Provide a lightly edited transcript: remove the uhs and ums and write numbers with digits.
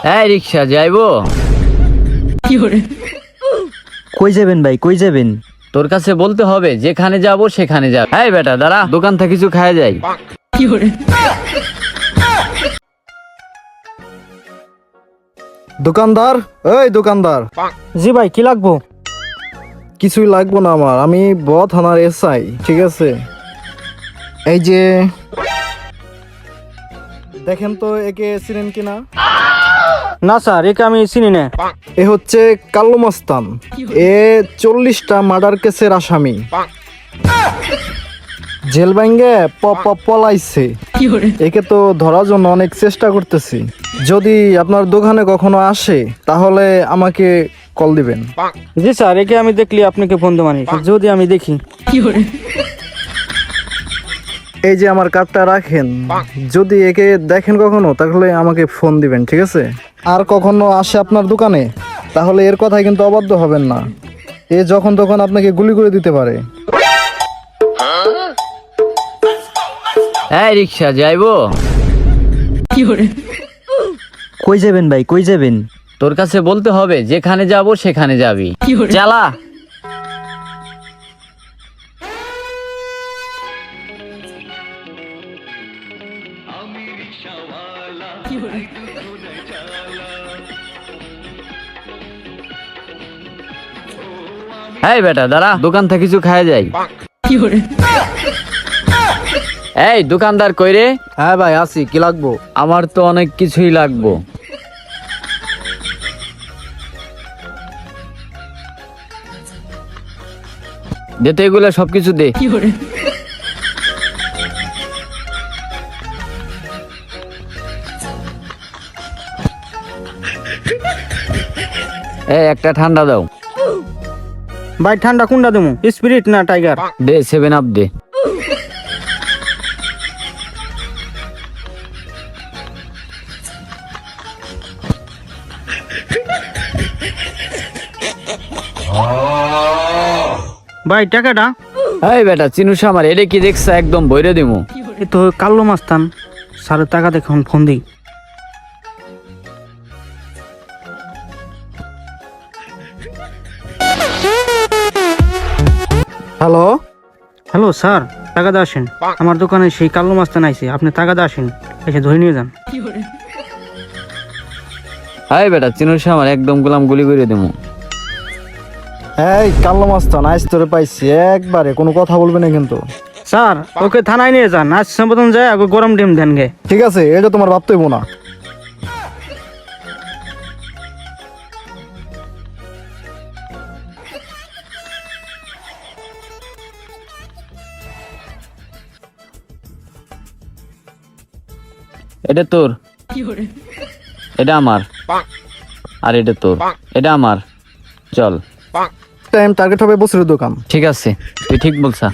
এই রিক্সা যাইবো? কই যাবেন ভাই, কই যাবেন? তোর কাছে বলতে হবে যেখানে যাব সেখানে যাব। এই বেটা দাঁড়া, দোকান থেকে কিছু খাওয়া যাই। দোকানদার, এই দোকানদার। জি ভাই, কি লাগবো? কিছুই লাগবো না আমার, আমি ব থানার এসআই, ঠিক আছে? এই যে দেখেন তো একে চিনেন কিনা? না স্যার, একে আমি চিনি না। এ হচ্ছে কাল্লু মস্তান, এ 40টা মার্ডার কেসের আসামি। জেল ভাঙ্গে পলাইছে। একে তো ধরার জন্য অনেক চেষ্টা করতেছি। যদি আপনার দোকানে কখনো আসে তাহলে আমাকে কল দিবেন। জি স্যার, একে আমি দেখলি আপনাকে ফোন দেব, মানে যদি আমি দেখি। এই যে আমার কার্ডটা রাখেন, যদি একে দেখেন কখনো তাহলে আমাকে ফোন দিবেন, ঠিক আছে? আর কখনো আসে আপনার দোকানে তাহলে এর কথায় কিন্তু অবাধ্য হবেন না। এ যখন তখন আপনাকে গুলি করে দিতে পারে। এই রিক্সা যাইবো? কই যাবেন ভাই, কই যাবেন? তোর কাছে বলতে হবে যেখানে যাব সেখানে যাবি। চালা। এই বেটা দাঁড়া, দোকান থেকে কিছু খাওয়া যাই। এই দোকানদার কই রে? হ্যাঁ ভাই আসি, কি লাগবো? আমার তো অনেক কিছুই লাগবো। দে তো এগুলো সবকিছু দে। এই একটা ঠান্ডা দাও। ভাই ঠান্ডা কোনটা দেবো, স্পিরিট না টাইগার? দে 7 আপ দে। ভাই টাকাটা? এই বেটা চিনুস আমার, এটা কি দেখছ? একদম বইরে দিমু। এ তো কাল্লো মাস্তান, স্যারের টাকা দেখে ফোন দিই। হ্যালো, হ্যালো স্যার, টাকা দিয়ে আসেন। আমার দোকানে সেই কাল্লো মাস্তান আইছে, আপনি টাকা দিয়ে আসেন, এসে ধরে নিয়ে যান। এই বেটা চিনুস আমার, একদম গোলাম গুলি করে দিমু। এই কাল্লো মাস্তান, আজ তোরে পাইছি, একবারে কোনো কথা বলবে না কিন্তু। স্যার ওকে থানায় নিয়ে যান, আজ সম্বোধন যায় আগে গরম ডিম দেন গে। ঠিক আছে, এটা তোমার ভাবতে হইব না। এটা তোর, এটা আমার, আর এটা তোর, এটা আমার। চল। টাইম টার্গেট হবে বছরের দোকান। ঠিক আছে, তুই ঠিক বলছা।